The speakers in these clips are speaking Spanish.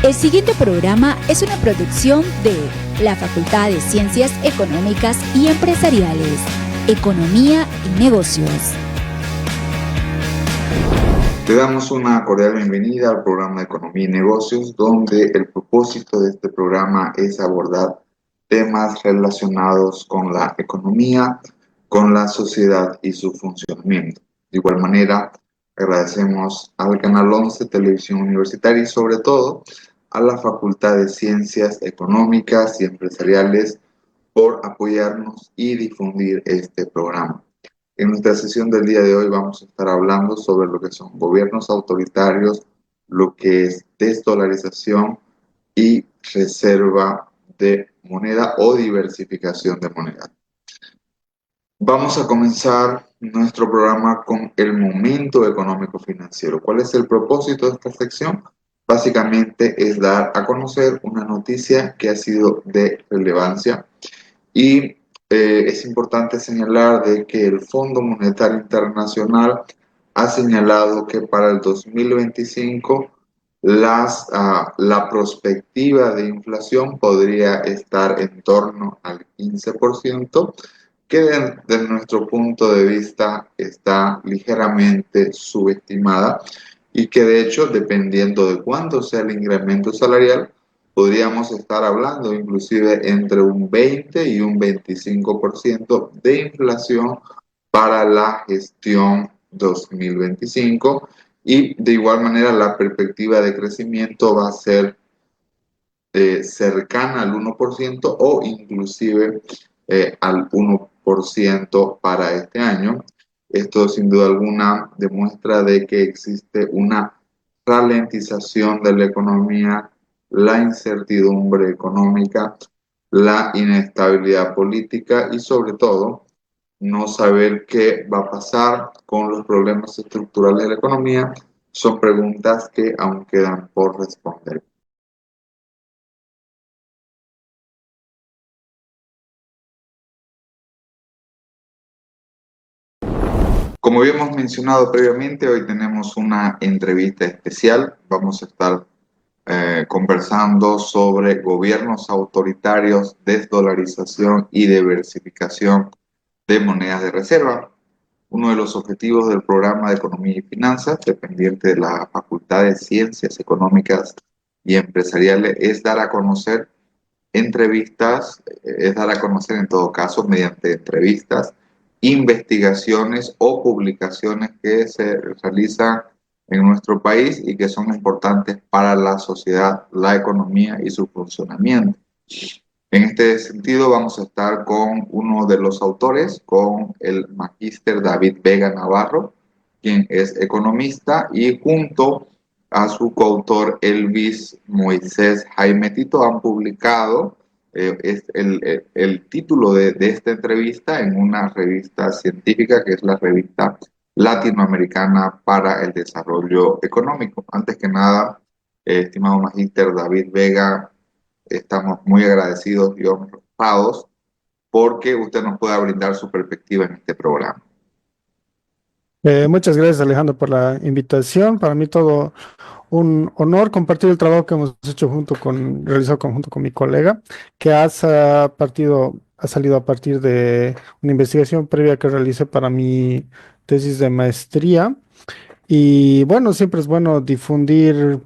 El siguiente programa es una producción de la Facultad de Ciencias Económicas y Empresariales, Economía y Negocios. Le damos una cordial bienvenida al programa de Economía y Negocios, donde el propósito de este programa es abordar temas relacionados con la economía, con la sociedad y su funcionamiento. De igual manera, agradecemos al Canal 11 Televisión Universitaria y sobre todo a la Facultad de Ciencias Económicas y Empresariales por apoyarnos y difundir este programa. En nuestra sesión del día de hoy vamos a estar hablando sobre lo que son gobiernos autoritarios, lo que es desdolarización y reserva de moneda o diversificación de moneda. Vamos a comenzar nuestro programa con el momento económico financiero. ¿Cuál es el propósito de esta sección? Básicamente es dar a conocer una noticia que ha sido de relevancia y es importante señalar de que el Fondo Monetario Internacional ha señalado que para el 2025 la perspectiva de inflación podría estar en torno al 15%, que desde nuestro punto de vista está ligeramente subestimada y que de hecho, dependiendo de cuánto sea el incremento salarial, podríamos estar hablando inclusive entre un 20 y un 25% de inflación para la gestión 2025, y de igual manera la perspectiva de crecimiento va a ser cercana al 1% o inclusive al 1% para este año. Esto sin duda alguna demuestra de que existe una ralentización de la economía, la incertidumbre económica, la inestabilidad política y sobre todo no saber qué va a pasar con los problemas estructurales de la economía. Son preguntas que aún quedan por responder. Como habíamos mencionado previamente, hoy tenemos una entrevista especial. Vamos a estar conversando sobre gobiernos autoritarios, desdolarización y diversificación de monedas de reserva. Uno de los objetivos del programa de Economía y Finanzas, dependiente de la Facultad de Ciencias Económicas y Empresariales, es dar a conocer entrevistas, es dar a conocer en todo caso mediante entrevistas, investigaciones o publicaciones que se realizan en nuestro país y que son importantes para la sociedad, la economía y su funcionamiento. En este sentido vamos a estar con uno de los autores, con el magíster David Vega Navarro, quien es economista, y junto a su coautor Elvis Moisés Jaime Tito han publicado el título de esta entrevista en una revista científica que es la revista Latinoamericana para el Desarrollo Económico. Antes que nada, estimado magíster David Vega, estamos muy agradecidos y honrados porque usted nos pueda brindar su perspectiva en este programa. Muchas gracias, Alejandro, por la invitación. Para mí todo un honor compartir el trabajo que hemos hecho realizado junto con mi colega, que ha salido a partir de una investigación previa que realicé para mi tesis de maestría. Y bueno, siempre es bueno difundir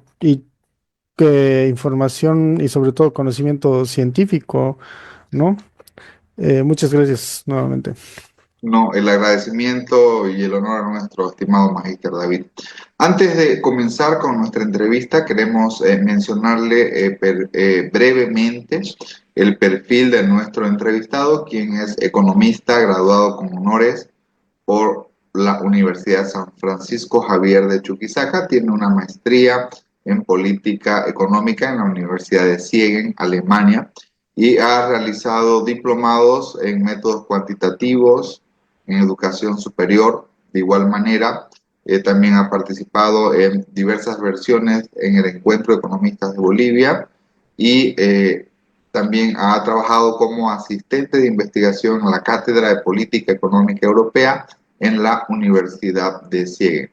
información y sobre todo conocimiento científico, ¿no? Muchas gracias nuevamente. No, el agradecimiento y el honor a nuestro estimado magíster David. Antes de comenzar con nuestra entrevista, queremos mencionarle brevemente el perfil de nuestro entrevistado, quien es economista graduado con honores por la Universidad San Francisco Javier de Chuquisaca. Tiene una maestría en política económica en la Universidad de Siegen, Alemania, y ha realizado diplomados en métodos cuantitativos, en educación superior. De igual manera, también ha participado en diversas versiones en el Encuentro de Economistas de Bolivia y también ha trabajado como asistente de investigación en la Cátedra de Política Económica Europea en la Universidad de Siegen.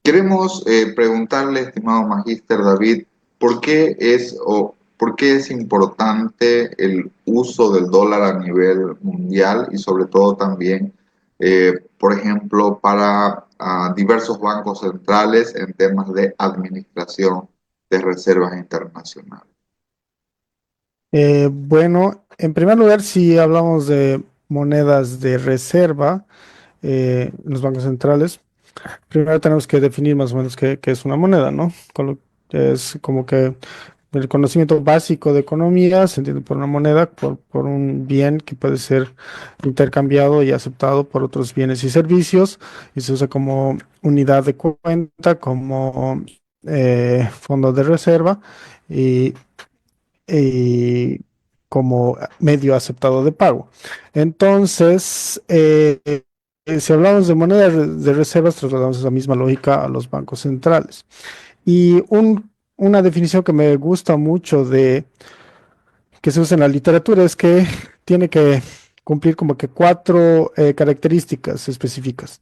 Queremos preguntarle, estimado magíster David, por qué es importante el uso del dólar a nivel mundial y sobre todo también, por ejemplo, para diversos bancos centrales en temas de administración de reservas internacionales? Bueno, en primer lugar, si hablamos de monedas de reserva, en los bancos centrales, primero tenemos que definir más o menos qué es una moneda, ¿no? Es como que el conocimiento básico de economía se entiende por una moneda, por un bien que puede ser intercambiado y aceptado por otros bienes y servicios, y se usa como unidad de cuenta, como fondo de reserva y, y como medio aceptado de pago. Entonces, si hablamos de monedas de reservas, trasladamos esa misma lógica a los bancos centrales. Y una definición que me gusta mucho de que se usa en la literatura es que tiene que cumplir como que cuatro características específicas.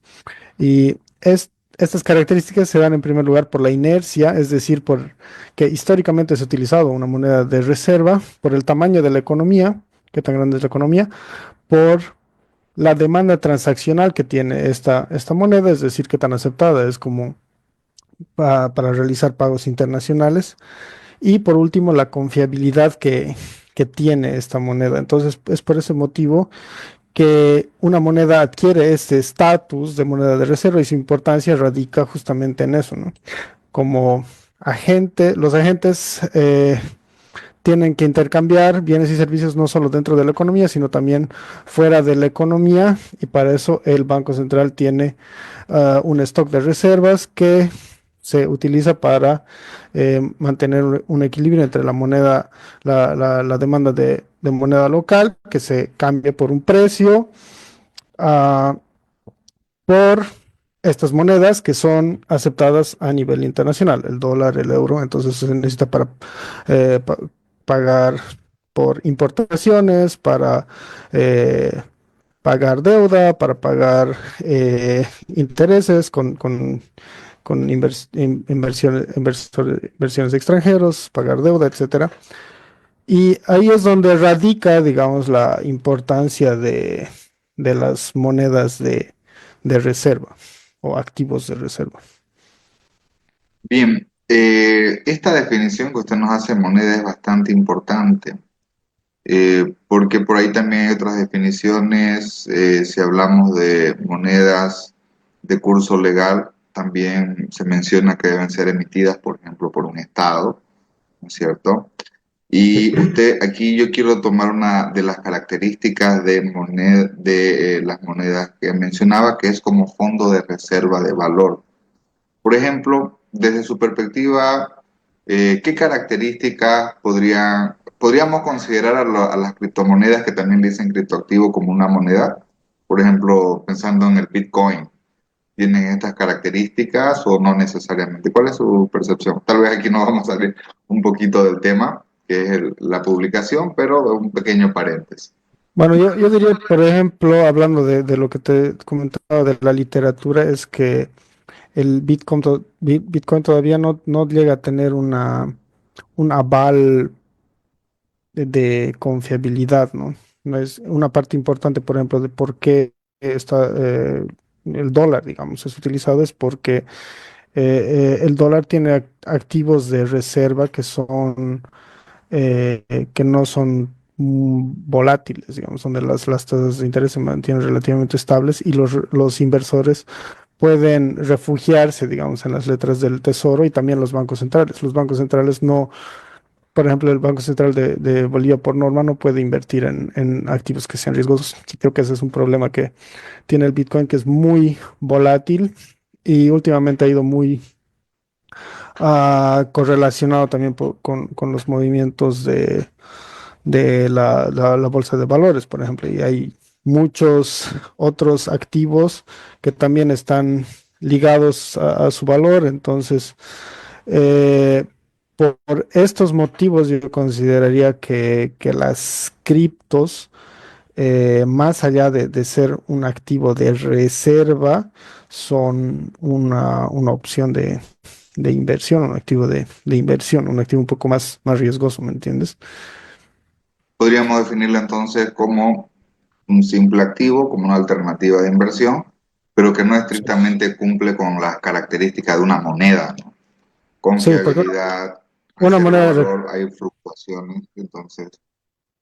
Y estas características se dan en primer lugar por la inercia, es decir, por que históricamente se ha utilizado una moneda de reserva, por el tamaño de la economía, qué tan grande es la economía, por la demanda transaccional que tiene esta moneda, es decir, qué tan aceptada es como para realizar pagos internacionales. Y por último, la confiabilidad que tiene esta moneda. Entonces, es por ese motivo que una moneda adquiere este estatus de moneda de reserva y su importancia radica justamente en eso, ¿no? Como los agentes tienen que intercambiar bienes y servicios no solo dentro de la economía, sino también fuera de la economía, y para eso el Banco Central tiene un stock de reservas que se utiliza para mantener un equilibrio entre la moneda, la demanda de moneda local, que se cambia por un precio, ah, por estas monedas que son aceptadas a nivel internacional, el dólar, el euro. Entonces se necesita para pagar por importaciones, para eh, pagar deuda, para pagar intereses con inversiones de extranjeros, pagar deuda, etcétera. Y ahí es donde radica, digamos, la importancia de las monedas de reserva o activos de reserva. Bien, esta definición que usted nos hace de moneda es bastante importante. Porque por ahí también hay otras definiciones, si hablamos de monedas de curso legal, también se menciona que deben ser emitidas, por ejemplo, por un Estado, ¿no es cierto? Y usted, aquí yo quiero tomar una de las características de las monedas que mencionaba, que es como fondo de reserva de valor. Por ejemplo, desde su perspectiva, ¿qué características podríamos considerar a las criptomonedas que también le dicen criptoactivo como una moneda? Por ejemplo, pensando en el Bitcoin, ¿tienen estas características o no necesariamente? ¿Cuál es su percepción? Tal vez aquí nos vamos a salir un poquito del tema, que es la publicación, pero un pequeño paréntesis. Bueno, yo diría, por ejemplo, hablando de lo que te comentaba de la literatura, es que el Bitcoin todavía no llega a tener un aval de confiabilidad, ¿no? No es una parte importante, por ejemplo, de por qué el dólar, digamos, es utilizado, es porque el dólar tiene activos de reserva que no son volátiles, digamos, donde las tasas de interés se mantienen relativamente estables y los inversores pueden refugiarse, digamos, en las letras del tesoro y también los bancos centrales. Los bancos centrales no, por ejemplo, el Banco Central de Bolivia por norma no puede invertir en activos que sean riesgosos. Y creo que ese es un problema que tiene el Bitcoin, que es muy volátil y últimamente ha ido muy correlacionado también con los movimientos de la bolsa de valores, por ejemplo. Y hay muchos otros activos que también están ligados a su valor. Entonces, eh, por estos motivos, yo consideraría que las criptos, más allá de ser un activo de reserva, son una opción de inversión, un activo de inversión, un activo un poco más riesgoso, ¿me entiendes? Podríamos definirlo entonces como un simple activo, como una alternativa de inversión, pero que no Sí, estrictamente cumple con las características de una moneda, ¿no? sí, porque Confiabilidad, una reserva de moneda valor, hay fluctuaciones, entonces,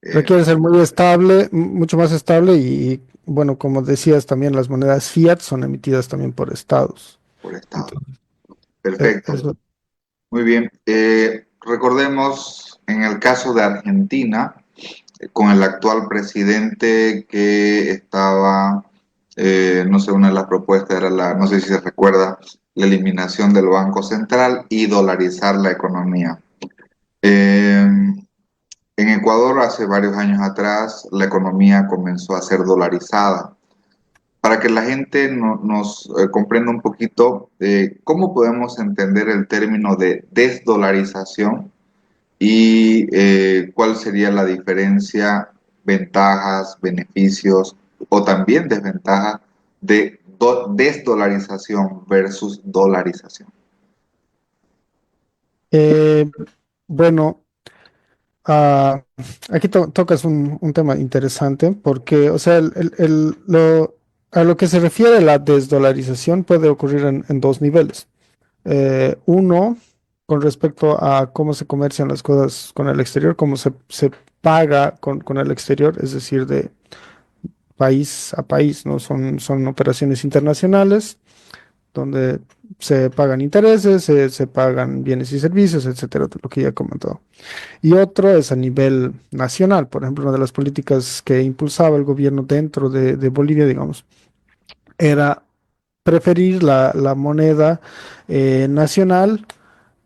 eh, requiere ser muy estable, mucho más estable bueno, como decías, también las monedas fiat son emitidas también por estados. por estado. Entonces, Perfecto, eso, muy bien. Recordemos en el caso de Argentina, con el actual presidente que estaba, no sé, una de las propuestas era no sé si se recuerda, la eliminación del Banco Central y dolarizar la economía. Eh, en Ecuador, hace varios años atrás, la economía comenzó a ser dolarizada. Para que la gente nos comprenda un poquito, ¿cómo podemos entender el término de desdolarización y cuál sería la diferencia, ventajas, beneficios o también desventajas de desdolarización versus dolarización? eh, bueno, ah, aquí tocas un tema interesante porque, o sea, a lo que se refiere la desdolarización puede ocurrir en dos niveles. Uno, con respecto a cómo se comercian las cosas con el exterior, cómo se paga con el exterior, es decir, de país a país, ¿no? Son operaciones internacionales donde se pagan intereses, se pagan bienes y servicios, etcétera, lo que ya he comentado. Y otro es a nivel nacional, por ejemplo, una de las políticas que impulsaba el gobierno dentro de Bolivia, digamos, era preferir la moneda nacional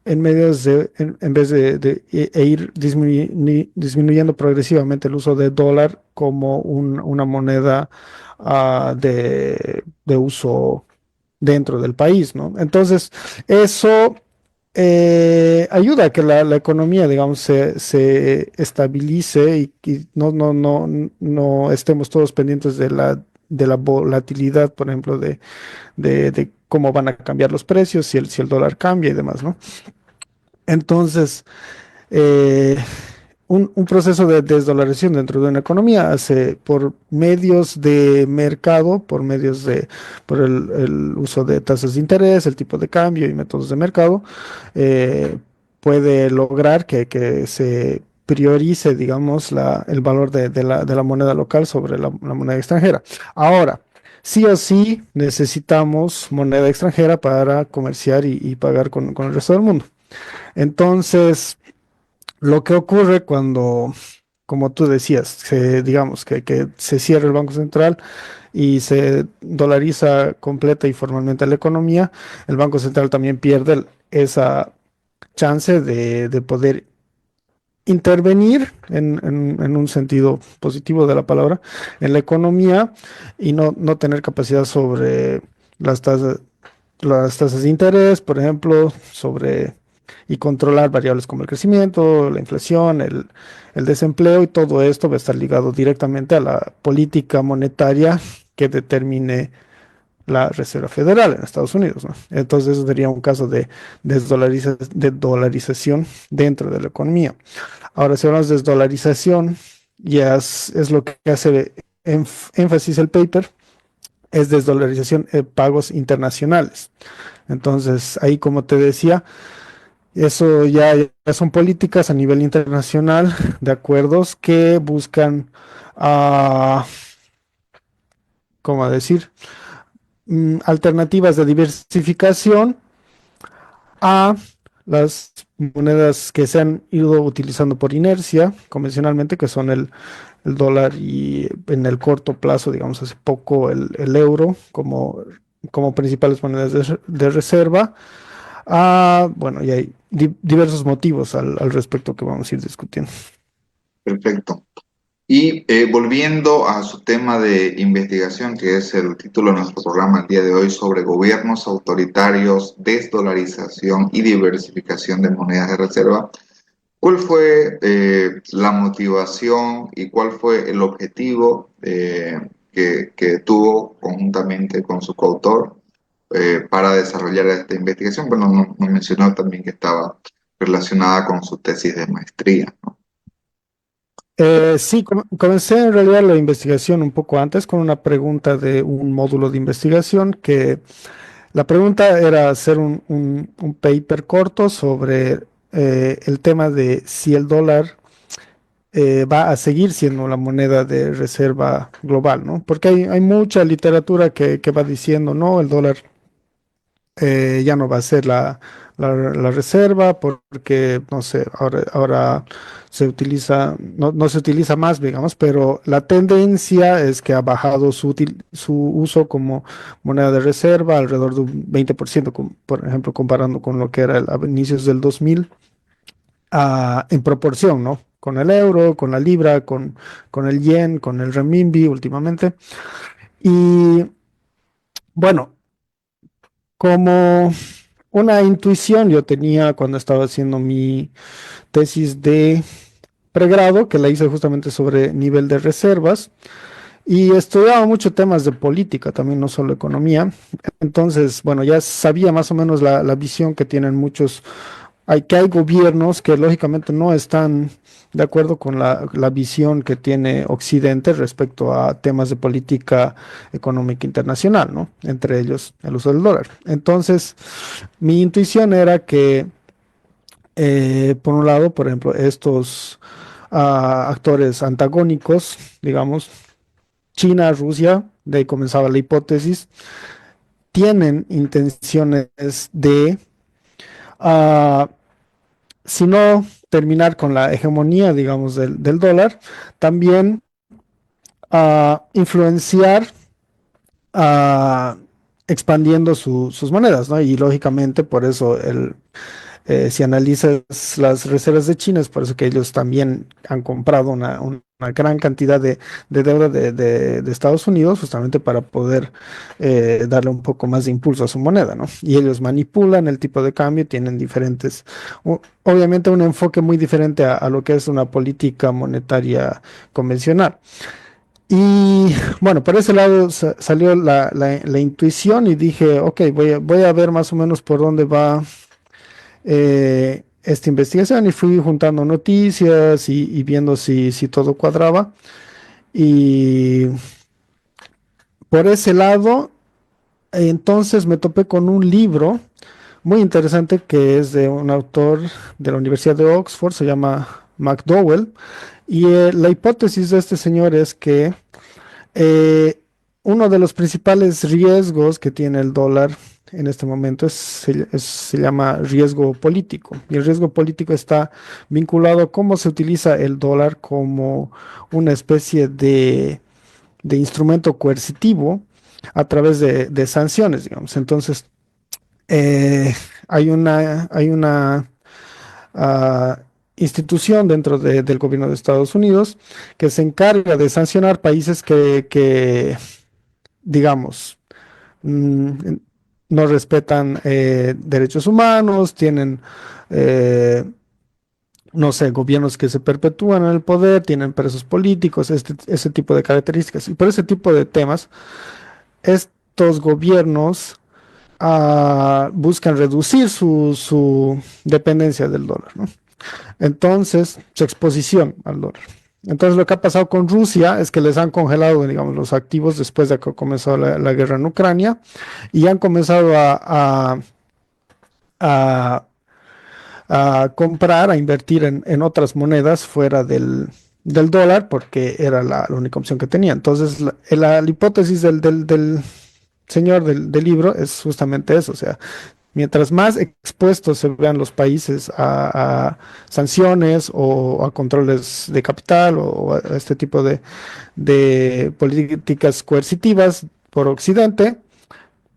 en vez de ir disminuyendo progresivamente el uso de dólar como una moneda de uso dentro del país, ¿no? Entonces, eso ayuda a que la economía, digamos, se estabilice y no estemos todos pendientes de la volatilidad, por ejemplo, de cómo van a cambiar los precios, si el dólar cambia y demás, ¿no? Entonces, eh, un proceso de desdolarización dentro de una economía hace por medios de mercado, por el uso de tasas de interés, el tipo de cambio y métodos de mercado, eh, puede lograr que se priorice, digamos, el valor de la moneda local sobre la moneda extranjera. Ahora, sí o sí necesitamos moneda extranjera para comerciar y pagar con el resto del mundo. Entonces, lo que ocurre cuando, como tú decías, digamos que se cierra el Banco Central y se dolariza completa y formalmente la economía, el Banco Central también pierde esa chance de poder intervenir en un sentido positivo de la palabra en la economía y no tener capacidad sobre las tasas, las tasas de interés, por ejemplo, y controlar variables como el crecimiento, la inflación, el desempleo y todo esto va a estar ligado directamente a la política monetaria que determine la Reserva Federal en Estados Unidos, ¿no? Entonces, eso sería un caso de dolarización dentro de la economía. Ahora, si hablamos de desdolarización, ya es lo que hace énfasis el paper, es desdolarización de pagos internacionales. Entonces, ahí, como te decía, eso ya son políticas a nivel internacional de acuerdos que buscan, ah, ¿cómo decir? Alternativas de diversificación a las monedas que se han ido utilizando por inercia convencionalmente, que son el dólar y en el corto plazo, digamos, hace poco el euro como principales monedas de reserva. Bueno, y hay diversos motivos al respecto que vamos a ir discutiendo. Perfecto. Y volviendo a su tema de investigación, que es el título de nuestro programa el día de hoy, sobre gobiernos autoritarios, desdolarización y diversificación de monedas de reserva, ¿cuál fue la motivación y cuál fue el objetivo que tuvo conjuntamente con su coautor para desarrollar esta investigación. Bueno, nos mencionó también que estaba relacionada con su tesis de maestría, ¿no? Sí, comencé en realidad la investigación un poco antes con una pregunta de un módulo de investigación que la pregunta era hacer un paper corto sobre el tema de si el dólar va a seguir siendo la moneda de reserva global, ¿no? Porque hay mucha literatura que va diciendo, no, el dólar ya no va a ser la reserva porque, no sé, ahora se utiliza, no se utiliza más, digamos, pero la tendencia es que ha bajado su uso como moneda de reserva alrededor de un 20%, por ejemplo, comparando con lo que era a inicios del 2000, en proporción, ¿no? Con el euro, con la libra, con el yen, con el renminbi últimamente. Y bueno, como una intuición yo tenía cuando estaba haciendo mi tesis de pregrado, que la hice justamente sobre nivel de reservas, y estudiaba mucho temas de política, también no solo economía. Entonces, bueno, ya sabía más o menos la visión que tienen muchos, hay gobiernos que lógicamente no están de acuerdo con la visión que tiene Occidente respecto a temas de política económica internacional, ¿no? Entre ellos el uso del dólar. Entonces, mi intuición era que, por un lado, por ejemplo, estos actores antagónicos, digamos, China, Rusia, de ahí comenzaba la hipótesis, tienen intenciones de, ah, si no terminar con la hegemonía, digamos, del dólar, también influenciar ah, expandiendo sus monedas, ¿no? Y lógicamente por eso si analizas las reservas de China, es por eso que ellos también han comprado una gran cantidad de deuda de Estados Unidos, justamente para poder darle un poco más de impulso a su moneda, ¿no? Y ellos manipulan el tipo de cambio, tienen diferentes, obviamente un enfoque muy diferente a lo que es una política monetaria convencional. Y bueno, por ese lado salió la intuición y dije, ok, voy a ver más o menos por dónde va esta investigación y fui juntando noticias y viendo si todo cuadraba. Y por ese lado, entonces me topé con un libro muy interesante que es de un autor de la Universidad de Oxford, se llama McDowell, y la hipótesis de este señor es que Eh, uno de los principales riesgos que tiene el dólar en este momento se llama riesgo político. Y el riesgo político está vinculado a cómo se utiliza el dólar como una especie de instrumento coercitivo a través de sanciones, digamos. Entonces, eh, hay una ah, institución dentro del gobierno de Estados Unidos que se encarga de sancionar países que digamos, mm, no respetan derechos humanos, tienen, eh, no sé, gobiernos que se perpetúan en el poder, tienen presos políticos, ese tipo de características. Y por ese tipo de temas, estos gobiernos buscan reducir su dependencia del dólar, ¿no? Entonces, su exposición al dólar. Entonces, lo que ha pasado con Rusia es que les han congelado, digamos, los activos después de que comenzó la guerra en Ucrania y han comenzado a- a comprar, a invertir en otras monedas fuera del dólar porque era la única opción que tenía. Entonces, la hipótesis del señor del libro es justamente eso, o sea, mientras más expuestos se vean los países a sanciones o a controles de capital o a este tipo de políticas coercitivas por Occidente,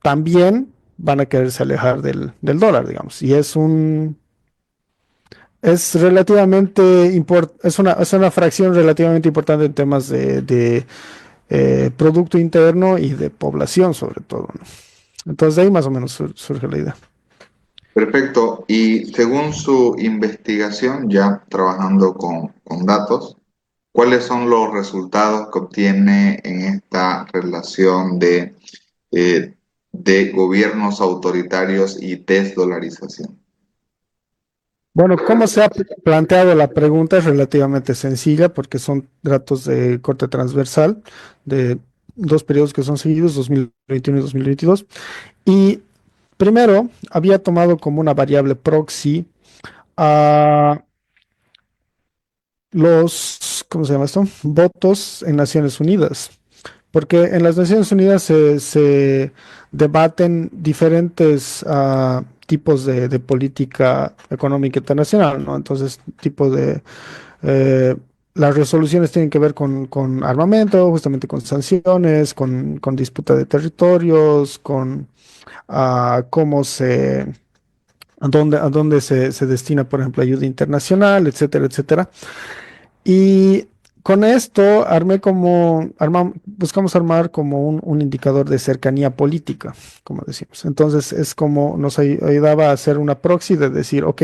también van a quererse alejar del dólar, digamos. Y es relativamente es una fracción relativamente importante en temas de Producto Interno y de población, sobre todo, ¿no? Entonces, de ahí más o menos surge la idea. Perfecto. Y según su investigación, ya trabajando con datos, ¿cuáles son los resultados que obtiene en esta relación de eh, de gobiernos autoritarios y desdolarización. Bueno, cómo se ha planteado la pregunta es relativamente sencilla porque son datos de corte transversal de dos periodos que son seguidos, 2021 y 2022. Y primero había tomado como una variable proxy a los, ¿cómo se llama esto? Votos en Naciones Unidas. Porque en las Naciones Unidas se debaten diferentes tipos de política económica internacional, ¿no? Entonces, tipo de eh, las resoluciones tienen que ver con armamento, justamente con sanciones, con disputa de territorios, con cómo a dónde se destina, por ejemplo, ayuda internacional, etcétera, etcétera. Y con esto buscamos armar como un indicador de cercanía política, como decimos. Entonces es como nos ayudaba a hacer una proxy de decir, ok,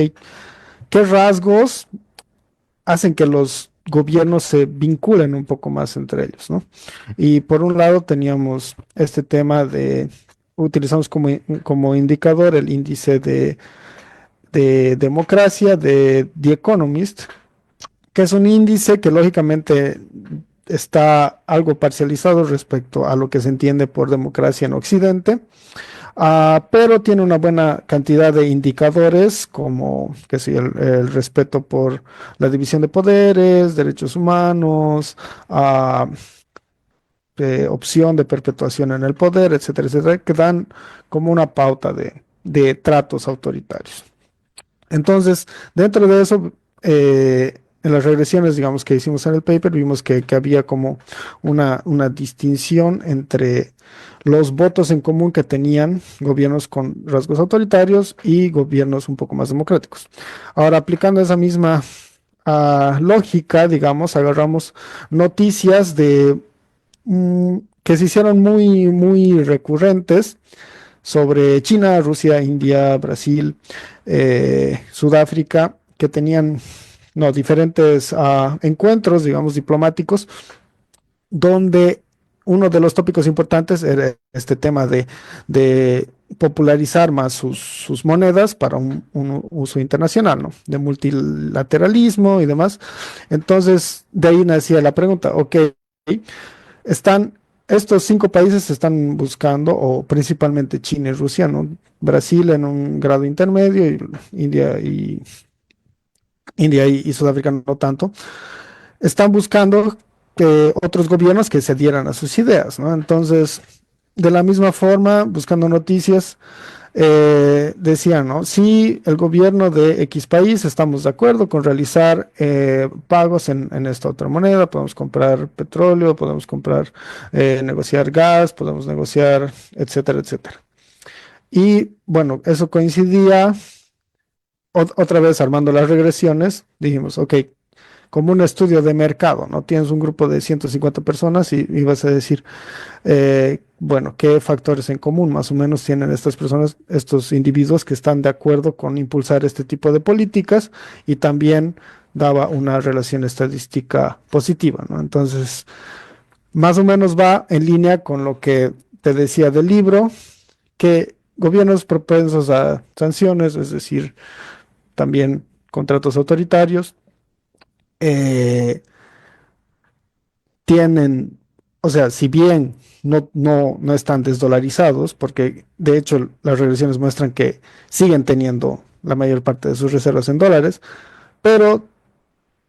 ¿qué rasgos hacen que los gobiernos se vinculen un poco más entre ellos, ¿no? Y por un lado teníamos este tema utilizamos como indicador el índice de democracia de The Economist, que es un índice que lógicamente está algo parcializado respecto a lo que se entiende por democracia en Occidente, pero tiene una buena cantidad de indicadores como que sí, el respeto por la división de poderes, derechos humanos, ah, opción de perpetuación en el poder, etcétera, etcétera, que dan como una pauta de tratos autoritarios. Entonces, dentro de eso, en las regresiones, digamos, que hicimos en el paper, vimos que había como una distinción entre los votos en común que tenían gobiernos con rasgos autoritarios y gobiernos un poco más democráticos. Ahora, aplicando esa misma lógica, digamos, agarramos noticias que se hicieron muy recurrentes sobre China, Rusia, India, Brasil, Sudáfrica, que tenían no, diferentes encuentros, digamos, diplomáticos, donde uno de los tópicos importantes era este tema de popularizar más sus monedas para un uso internacional, ¿no? De multilateralismo y demás. Entonces, de ahí nacía la pregunta, ok, están, estos cinco países están buscando, o principalmente China y Rusia, ¿no? Brasil en un grado intermedio, y India y Sudáfrica no tanto, están buscando que otros gobiernos que se adhieran a sus ideas, ¿no? Entonces, de la misma forma, buscando noticias, decían, ¿no? Si el gobierno de X país estamos de acuerdo con realizar pagos en esta otra moneda, podemos comprar petróleo, podemos negociar gas, podemos negociar, etcétera, etcétera. Y bueno, eso coincidía, otra vez armando las regresiones, dijimos, ok, como un estudio de mercado, ¿no? Tienes un grupo de 150 personas y vas a decir, bueno, ¿qué factores en común más o menos tienen estas personas, estos individuos que están de acuerdo con impulsar este tipo de políticas? Y también daba una relación estadística positiva, ¿no? Entonces, más o menos va en línea con lo que te decía del libro, que gobiernos propensos a sanciones, es decir, también contratos autoritarios, eh, tienen, o sea, si bien no están desdolarizados, porque de hecho las regresiones muestran que siguen teniendo la mayor parte de sus reservas en dólares, pero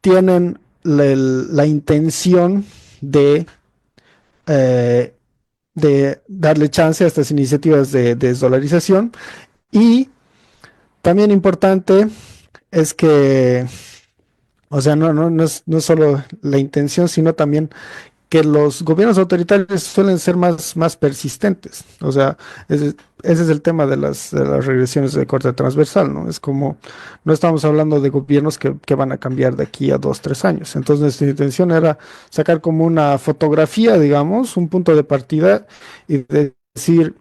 tienen la intención eh, de darle chance a estas iniciativas de desdolarización. Y también importante es que, o sea, no es solo la intención, sino también que los gobiernos autoritarios suelen ser más persistentes. O sea, ese es el tema de las regresiones de corte transversal, ¿no? Es como, no estamos hablando de gobiernos que van a cambiar de aquí a 2, 3 años. Entonces, nuestra intención era sacar como una fotografía, digamos, un punto de partida y decir,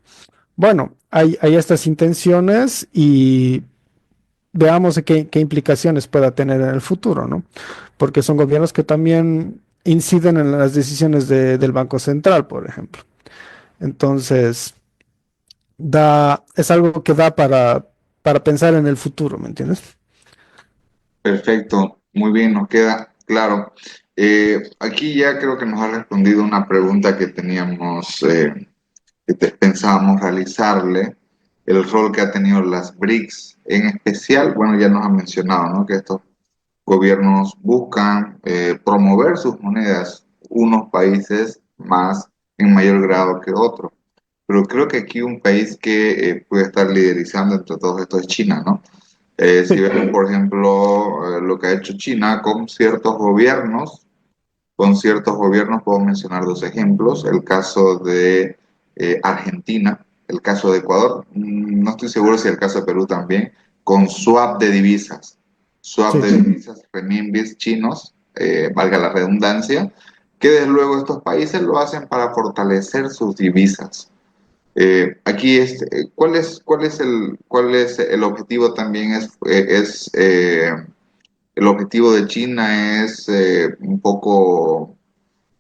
bueno, hay estas intenciones y veamos qué implicaciones pueda tener en el futuro, ¿no? Porque son gobiernos que también inciden en las decisiones del Banco Central, por ejemplo. Entonces, es algo que da para pensar en el futuro, ¿me entiendes? Perfecto, muy bien, nos queda claro. Aquí ya creo que nos ha respondido una pregunta que teníamos, pensábamos realizarle, el rol que ha tenido las BRICS. En especial, bueno, ya nos ha mencionado, ¿no? Que estos gobiernos buscan promover sus monedas, unos países más en mayor grado que otros. Pero creo que aquí un país que puede estar liderizando entre todos estos es China, ¿no? Si Sí, vemos, por ejemplo, lo que ha hecho China con ciertos gobiernos puedo mencionar dos ejemplos, el caso de Argentina, el caso de Ecuador, no estoy seguro si el caso de Perú también, con swap sí. de divisas renminbis chinos, valga la redundancia, que desde luego estos países lo hacen para fortalecer sus divisas. Aquí, cuál es el objetivo también? El objetivo de China es un poco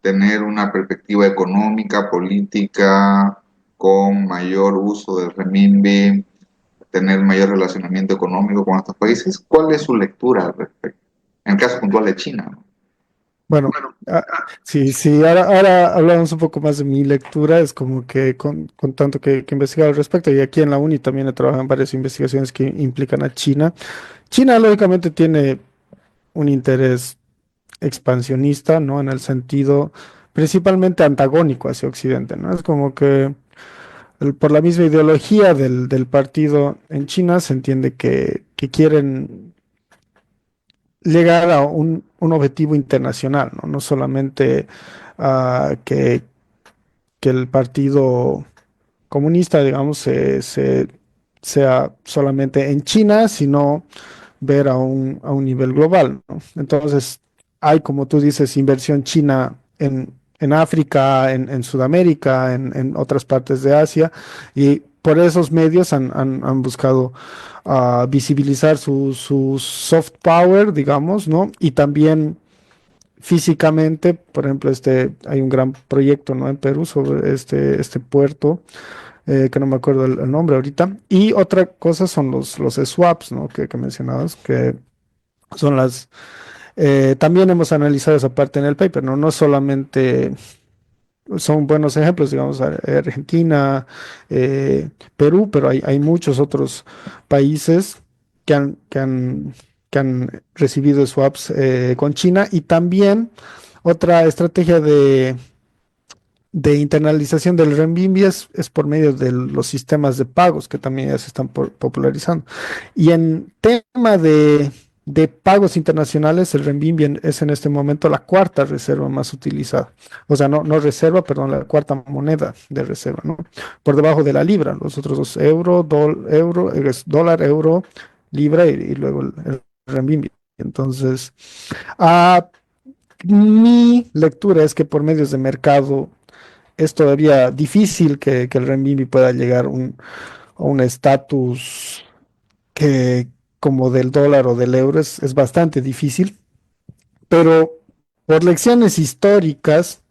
tener una perspectiva económica, política, con mayor uso del renminbi, tener mayor relacionamiento económico con estos países. ¿Cuál es su lectura al respecto? En el caso puntual de China, ¿no? Bueno, ah, sí, sí, ahora hablamos un poco más de mi lectura, es como que con tanto que investigar al respecto, y aquí en la uni también he trabajado en varias investigaciones que implican a China. China lógicamente tiene un interés expansionista, ¿no? En el sentido principalmente antagónico hacia Occidente, ¿no? Es como que por la misma ideología del partido en China se entiende que quieren llegar a un objetivo internacional, ¿no? No solamente que el partido comunista, digamos, sea solamente en China, sino ver a un nivel global, ¿no? Entonces, hay, como tú dices, inversión china en África, en Sudamérica, en otras partes de Asia, y por esos medios han buscado visibilizar su soft power, digamos, ¿no? Y también físicamente, por ejemplo, hay un gran proyecto, ¿no? En Perú sobre este puerto, que no me acuerdo el nombre ahorita. Y otra cosa son los swaps, ¿no? Que mencionabas, que son también hemos analizado esa parte en el paper, ¿no? No solamente son buenos ejemplos, digamos, Argentina, Perú, pero hay muchos otros países que han, que han, que han recibido swaps con China, y también otra estrategia de internalización del renminbi es por medio de los sistemas de pagos que también ya se están popularizando. Y en tema de pagos internacionales, el renminbi es en este momento la cuarta reserva más utilizada. O sea, no reserva, perdón, la cuarta moneda de reserva, ¿no? Por debajo de la libra. Los otros dos, es dólar, euro, libra y luego el renminbi. Entonces, ah, mi lectura es que por medios de mercado es todavía difícil que el renminbi pueda llegar a un estatus que como del dólar o del euro es bastante difícil, pero por lecciones históricas,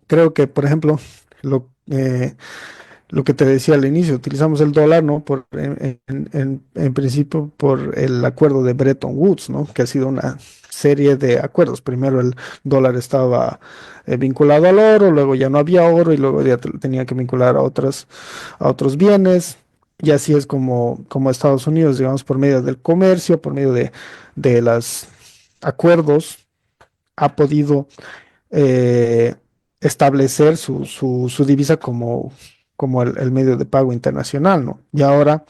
creo que, por ejemplo, lo que te decía al inicio, utilizamos el dólar, ¿no? En principio por el acuerdo de Bretton Woods, ¿no? Que ha sido una serie de acuerdos. Primero el dólar estaba vinculado al oro, luego ya no había oro y luego ya tenía que vincular a otros bienes. Y así es como Estados Unidos, digamos, por medio del comercio, por medio de los acuerdos, ha podido eh, establecer su divisa como el medio de pago internacional, ¿no? Y ahora,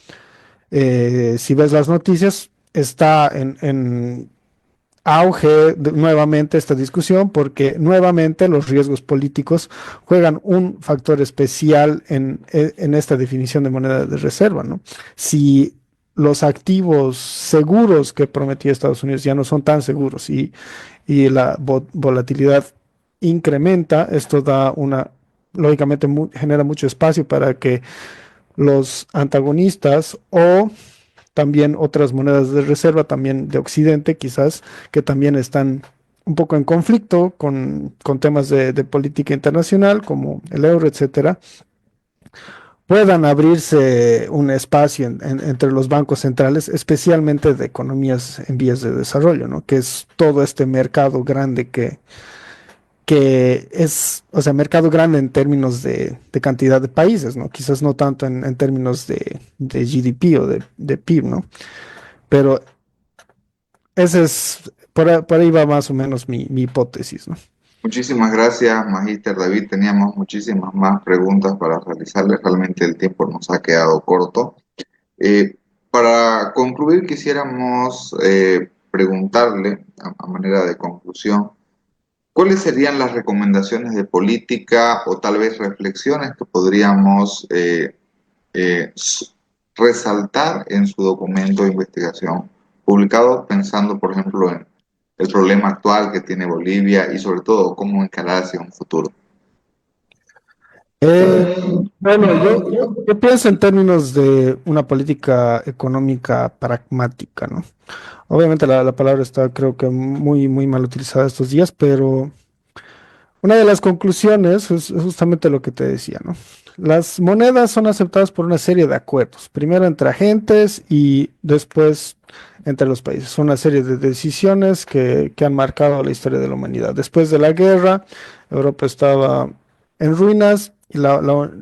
si ves las noticias, está en auge nuevamente esta discusión porque nuevamente los riesgos políticos juegan un factor especial en esta definición de moneda de reserva, ¿no? Si los activos seguros que prometía Estados Unidos ya no son tan seguros y la volatilidad incrementa, esto lógicamente genera mucho espacio para que los antagonistas o también otras monedas de reserva, también de Occidente, quizás, que también están un poco en conflicto con temas de política internacional, como el euro, etcétera, puedan abrirse un espacio entre los bancos centrales, especialmente de economías en vías de desarrollo, ¿no? Que es todo este mercado grande que es, o sea, mercado grande en términos de cantidad de países, ¿no? Quizás no tanto en términos de GDP o de PIB, ¿no? Pero ese es, por ahí va más o menos mi hipótesis, ¿no? Muchísimas gracias, Magíster David. Teníamos muchísimas más preguntas para realizarle. Realmente el tiempo nos ha quedado corto. Para concluir, quisiéramos preguntarle, a manera de conclusión, ¿cuáles serían las recomendaciones de política o tal vez reflexiones que podríamos eh, s- resaltar en su documento de investigación publicado, pensando, por ejemplo, en el problema actual que tiene Bolivia y sobre todo cómo encarar hacia un futuro? Eh, bueno, yo pienso en términos de una política económica pragmática, ¿no? Obviamente la palabra está creo que muy mal utilizada estos días, pero una de las conclusiones es justamente lo que te decía, ¿no? Las monedas son aceptadas por una serie de acuerdos, primero entre agentes y después entre los países. Son una serie de decisiones que han marcado la historia de la humanidad. Después de la guerra, Europa estaba en ruinas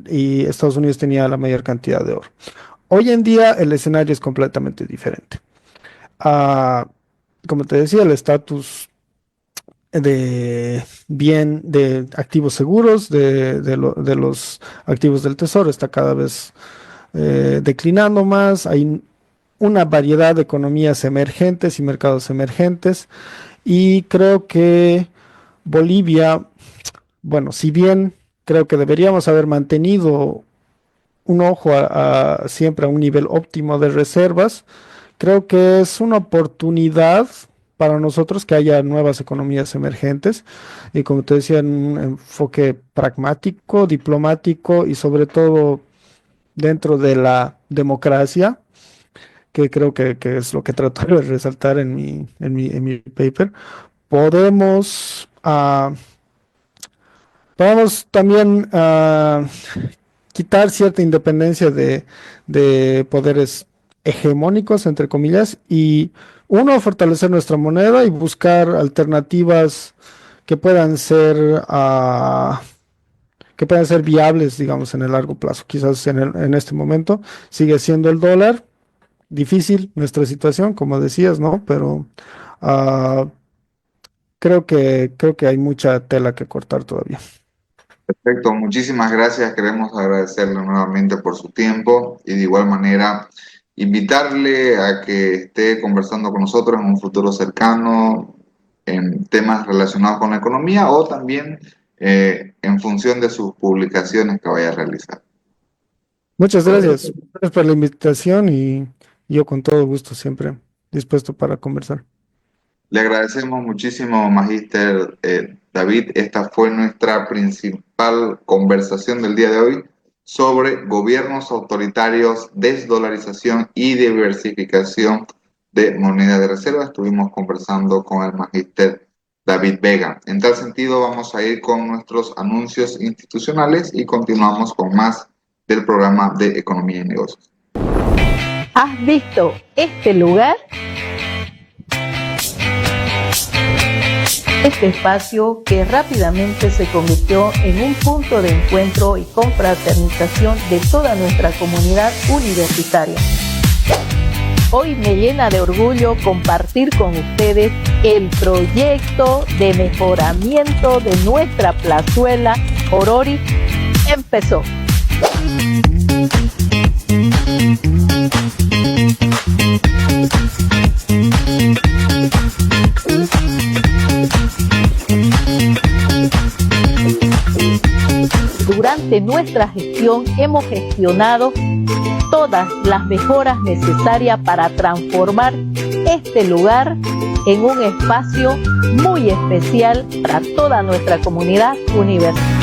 y Estados Unidos tenía la mayor cantidad de oro. Hoy en día el escenario es completamente diferente. Ah, como te decía, el estatus de activos seguros, de los activos del tesoro está cada vez declinando más. Hay una variedad de economías emergentes y mercados emergentes. Y creo que Bolivia, bueno, si bien creo que deberíamos haber mantenido un ojo siempre a un nivel óptimo de reservas, creo que es una oportunidad para nosotros que haya nuevas economías emergentes y como te decía, en un enfoque pragmático, diplomático y sobre todo dentro de la democracia, que creo que es lo que trato de resaltar en mi paper, podemos, podemos también quitar cierta independencia de poderes hegemónicos, entre comillas, y uno, fortalecer nuestra moneda y buscar alternativas que puedan ser, que puedan ser viables, digamos, en el largo plazo. Quizás en este momento sigue siendo el dólar, difícil nuestra situación, como decías, ¿no? Pero ah, creo que hay mucha tela que cortar todavía. Perfecto, muchísimas gracias. Queremos agradecerle nuevamente por su tiempo y de igual manera invitarle a que esté conversando con nosotros en un futuro cercano en temas relacionados con la economía o también en función de sus publicaciones que vaya a realizar. Muchas gracias. Gracias por la invitación y yo con todo gusto siempre dispuesto para conversar. Le agradecemos muchísimo, Magíster David. Esta fue nuestra principal conversación del día de hoy sobre gobiernos autoritarios, desdolarización y diversificación de moneda de reserva. Estuvimos conversando con el Magíster David Vega. En tal sentido, vamos a ir con nuestros anuncios institucionales y continuamos con más del programa de Economía y Negocios. ¿Has visto este lugar? Este espacio que rápidamente se convirtió en un punto de encuentro y confraternización de toda nuestra comunidad universitaria. Hoy me llena de orgullo compartir con ustedes el proyecto de mejoramiento de nuestra plazuela Orori empezó. Durante nuestra gestión hemos gestionado todas las mejoras necesarias para transformar este lugar en un espacio muy especial para toda nuestra comunidad universitaria.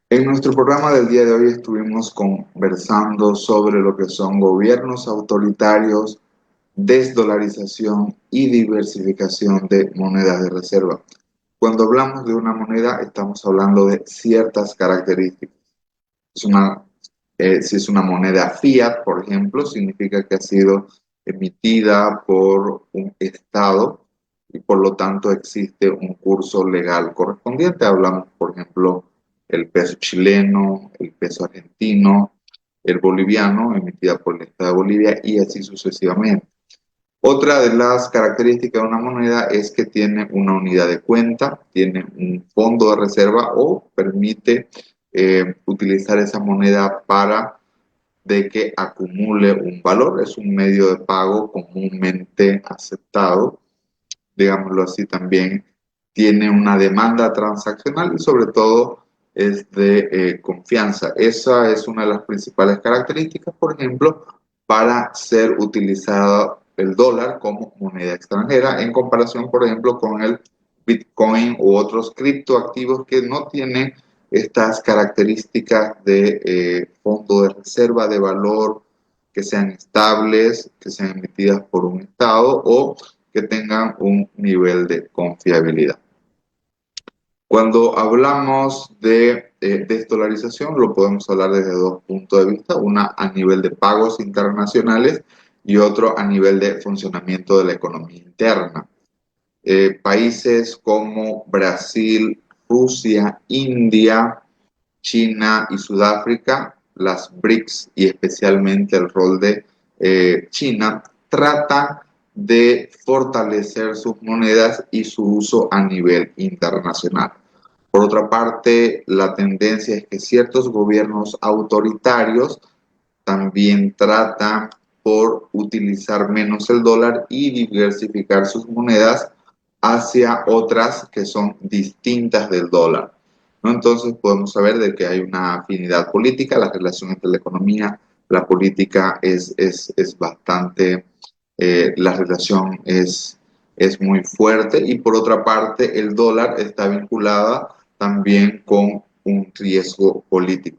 En nuestro programa del día de hoy estuvimos conversando sobre lo que son gobiernos autoritarios, desdolarización y diversificación de monedas de reserva. Cuando hablamos de una moneda, estamos hablando de ciertas características. Si es una moneda fiat, por ejemplo, significa que ha sido emitida por un Estado y por lo tanto existe un curso legal correspondiente. Hablamos, por ejemplo, el peso chileno, el peso argentino, el boliviano, emitida por el Estado de Bolivia y así sucesivamente. Otra de las características de una moneda es que tiene una unidad de cuenta, tiene un fondo de reserva o permite utilizar esa moneda para de que acumule un valor. Es un medio de pago comúnmente aceptado, digámoslo así. También tiene una demanda transaccional y sobre todo es de confianza. Esa es una de las principales características, por ejemplo, para ser utilizado el dólar como moneda extranjera en comparación, por ejemplo, con el Bitcoin u otros criptoactivos que no tienen estas características de fondo de reserva de valor, que sean estables, que sean emitidas por un Estado o que tengan un nivel de confiabilidad. Cuando hablamos de desdolarización, lo podemos hablar desde dos puntos de vista, una a nivel de pagos internacionales y otro a nivel de funcionamiento de la economía interna. Países como Brasil, Rusia, India, China y Sudáfrica, las BRICS y especialmente el rol de China, tratan de fortalecer sus monedas y su uso a nivel internacional. Por otra parte, la tendencia es que ciertos gobiernos autoritarios también tratan por utilizar menos el dólar y diversificar sus monedas hacia otras que son distintas del dólar, ¿no? Entonces podemos saber de que hay una afinidad política, la relación entre la economía, la política es bastante, la relación es muy fuerte y por otra parte el dólar está vinculada también con un riesgo político.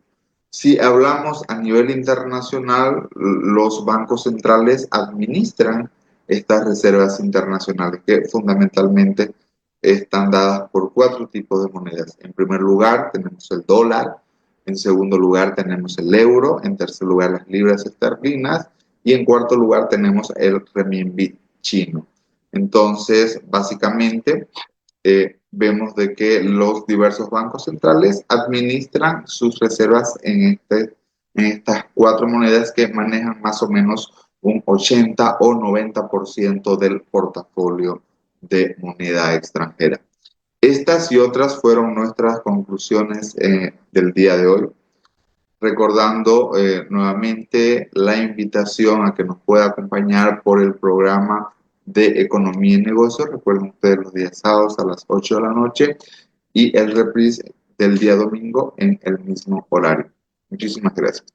Si hablamos a nivel internacional, los bancos centrales administran estas reservas internacionales que fundamentalmente están dadas por 4 tipos de monedas. En primer lugar tenemos el dólar, en segundo lugar tenemos el euro, en tercer lugar las libras esterlinas y en cuarto lugar tenemos el renminbi chino. Entonces, básicamente, vemos de que los diversos bancos centrales administran sus reservas en estas 4 monedas que manejan más o menos un 80 o 90% del portafolio de moneda extranjera. Estas y otras fueron nuestras conclusiones del día de hoy. Recordando nuevamente la invitación a que nos pueda acompañar por el programa de Economía y Negocios. Recuerden ustedes los días sábados a las 8 de la noche y el reprise del día domingo en el mismo horario. Muchísimas gracias.